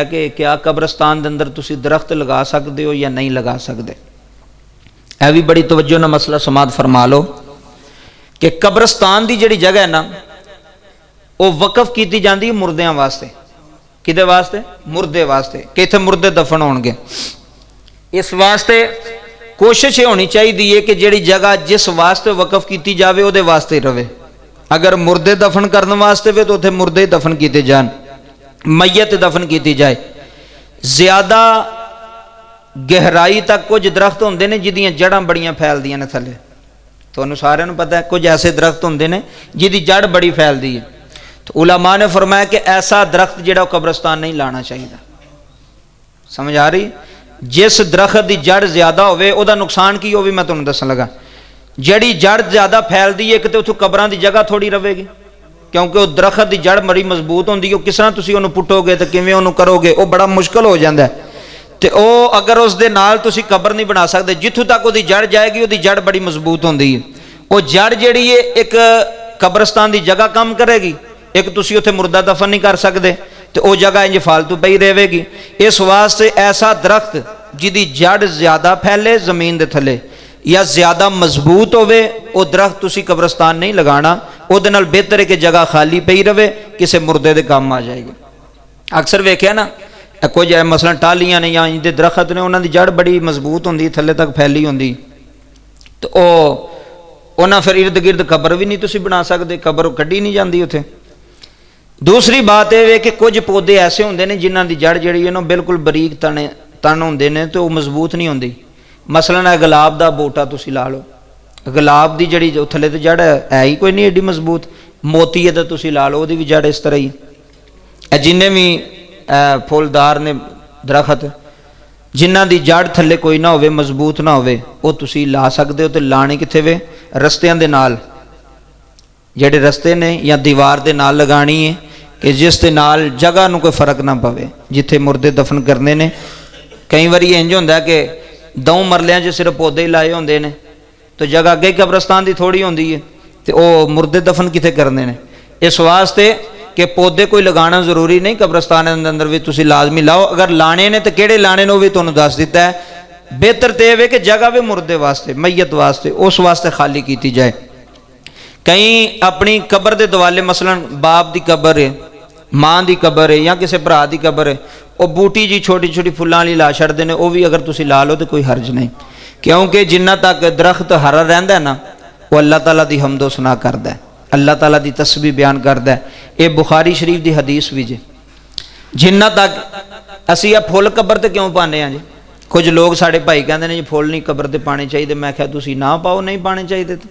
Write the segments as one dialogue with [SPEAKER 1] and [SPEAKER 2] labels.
[SPEAKER 1] ہے کہ کیا قبرستان دے اندر تسی درخت لگا سکتے ہو یا نہیں لگا سکتے. اے بھی بڑی توجہ نہ مسئلہ سماعت فرما لو کہ قبرستان دی جڑی جگہ ہے نا وہ وقف کیتی جاندی ہے مردیاں واسطے. کدے واسطے؟ مردے واسطے، کہ اتنے مردے دفن ہون گے. اس واسطے کوشش یہ ہونی چاہیے کہ جڑی جگہ جس واسطے وقف کیتی جاوے وہ دے واسطے رہے. اگر مردے دفن کرنے واسطے وے تو اتنے مردے دفن کیتے جان، میت دفن کیتی جائے. زیادہ گہرائی تک کچھ درخت ہوندے نے جدیاں جڑاں بڑیاں پھیل دیاں نے تھلے. تو سارے نوں پتہ ہے کچھ ایسے درخت ہوندے نے جدی جڑ بڑی پھیل دی ہے. تو علماء نے فرمایا کہ ایسا درخت جڑا قبرستان نہیں لانا چاہیے. سمجھ آ رہی؟ جس درخت دی جڑ زیادہ ہوئے او دا نقصان کی ہوئے میں تمہیں دسن لگا. جڑی جڑ زیادہ پھیل دی ہے کہ اتوں قبراں دی جگہ تھوڑی رہے گی، کیونکہ وہ درخت دی جڑ بڑی مضبوط ہوندی ہے. کس طرح تسی انہوں پٹو گے تو کیویں انہوں کرو گے، وہ بڑا مشکل ہو جاندہ ہے. تے او اگر اس دے نال تسی قبر نہیں بنا سکتے، جتھوں تک وہ دی جڑ جائے گی وہ دی جڑ بڑی مضبوط ہوندی ہے. وہ جڑ جڑی ہے ایک قبرستان دی جگہ کم کرے گی، ایک تسی اتنے مردہ دفن نہیں کر سکتے، تو وہ جگہ انج فالتو پئی رہے گی. اس واسطے ایسا درخت جدی جڑ زیادہ پھیلے زمین دے تھلے یا زیادہ مضبوط ہوئے وہ درخت تسی قبرستان نہیں لگانا. وہ دے نال بہتر ہے کہ جگہ خالی پئی رہے، کسے مردے دے کام آ جائے گی. اکثر ویکھیا نا کچھ مثلا ٹالیاں نے یا دے درخت نے انہاں دی جڑ بڑی مضبوط ہوندی، تھلے تک پھیلی ہوندی، تو انہاں پھر ارد گرد قبر بھی نہیں تسی بنا سکتے، قبر کڈی نہیں جاندی اتھے. دوسری بات یہ ہے کہ کچھ پودے ایسے ہوندے نے جنہاں دی جڑ جڑی ہے نا بالکل بریک تن ہوندے نے تو وہ مضبوط نہیں ہوندی. مثلا گلاب دا بوٹا تسی لا لو، گلاب دی جڑی تھلے تے جڑ ہے ہی کوئی نہیں ایڈی مضبوط. موتی ہے تسی لا لو، دی بھی جڑ اس طرح ہی. جنہیں بھی پھولدار نے درخت جنہاں دی جڑ تھلے کوئی نہ ہوئے، مضبوط نہ ہوئے، وہ تسی لا سکتے ہو. تو لانے کتھے وے؟ رستیاں دے نال، جڑے رستے نے یا دیوار دے نال لگانی ہے کہ جس دے نال جگہ نو کوئی فرق نہ پوے. جتھے مردے دفن کرنے نے کئی واری انج ہوندا ہے کہ دو مرلیاں جو صرف پودے ہی لائے ہوندے نے تو جگہ اگے قبرستان دی تھوڑی ہوندی ہے، تو وہ مردے دفن کتھے کرنے نے. اس واسطے کہ پودے کوئی لگانا ضروری نہیں، قبرستان دے اندر بھی تسی لازمی لاؤ. اگر لانے نے تو کیڑے لانے نے وہ بھی تمہیں دس دیتا ہے. بہتر تے ہے کہ جگہ بھی مردے واسطے، میت واسطے، اس واسطے خالی کیتی جائے. کئی اپنی قبر دے دوالے مثلا باپ دی قبر ہے، ماں دی قبر ہے یا کسی بھرا دی قبر ہے، وہ بوٹی جی چھوٹی چھوٹی پھلاں والی لا چھڑدے نے. وہ بھی اگر تسی لا لو تو کوئی حرج نہیں، کیونکہ جنہ تک درخت ہرا رہندا ہے نا وہ اللہ تعالیٰ دی حمد و ثنا کردا ہے، اللہ تعالیٰ دی تسبیح بیان کردا ہے. یہ بخاری شریف دی حدیث بھی جے. جنہ تک اسی یہ پھول قبر تے کیوں پانے ہیں جی؟ کچھ لوگ ساڑے بھائی کہندے نے جی پھول نہیں قبر تے پانے چاہیے. میں کہا تسی نہ پاؤ، نہیں پانے چاہیے تھے،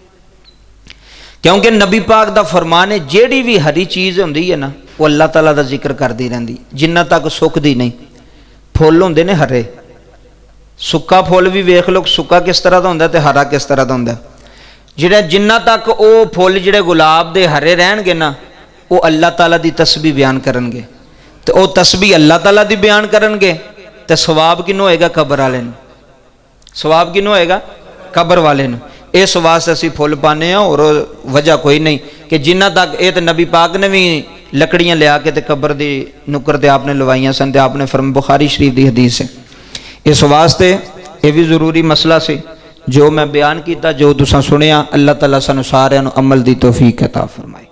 [SPEAKER 1] کیونکہ نبی پاک دا فرمان ہے جیڑی بھی ہری چیز ہوندی ہے نا وہ اللہ تعالیٰ دا ذکر کر دی رہندی جنہ تک سک دی نہیں. پھول ہوندے نے ہرے، سکا پھول بھی ویکھ لو سکا کس طرح دا ہوندا تے ہرا کس طرح دا ہوندا. جنہ تک او پھول جڑے گلاب دے ہرے رہن گے نا وہ اللہ تعالیٰ دی تسبیح بیان کرن گے، تو او تسبیح اللہ تعالیٰ دی بیان کرن گے تے ثواب کنوں ہوئے گا؟ قبر والے نوں. ثواب کنوں ہوئے گا؟ قبر والے نوں. اس واسطے اسی پھول پانے ہیں اور وجہ کوئی نہیں کہ جنہ تک یہ تو نبی پاک نے بھی لکڑیاں لیا کے تے قبر دی نکر تے آپ نے لوائیاں سن تے آپ نے فرمایا بخاری شریف دی حدیث ہے. اس واسطے یہ بھی ضروری مسئلہ سے جو میں بیان کیتا، جو تساں سنیا، اللہ تعالیٰ سانو سارے عمل دی توفیق عطا فرمائے.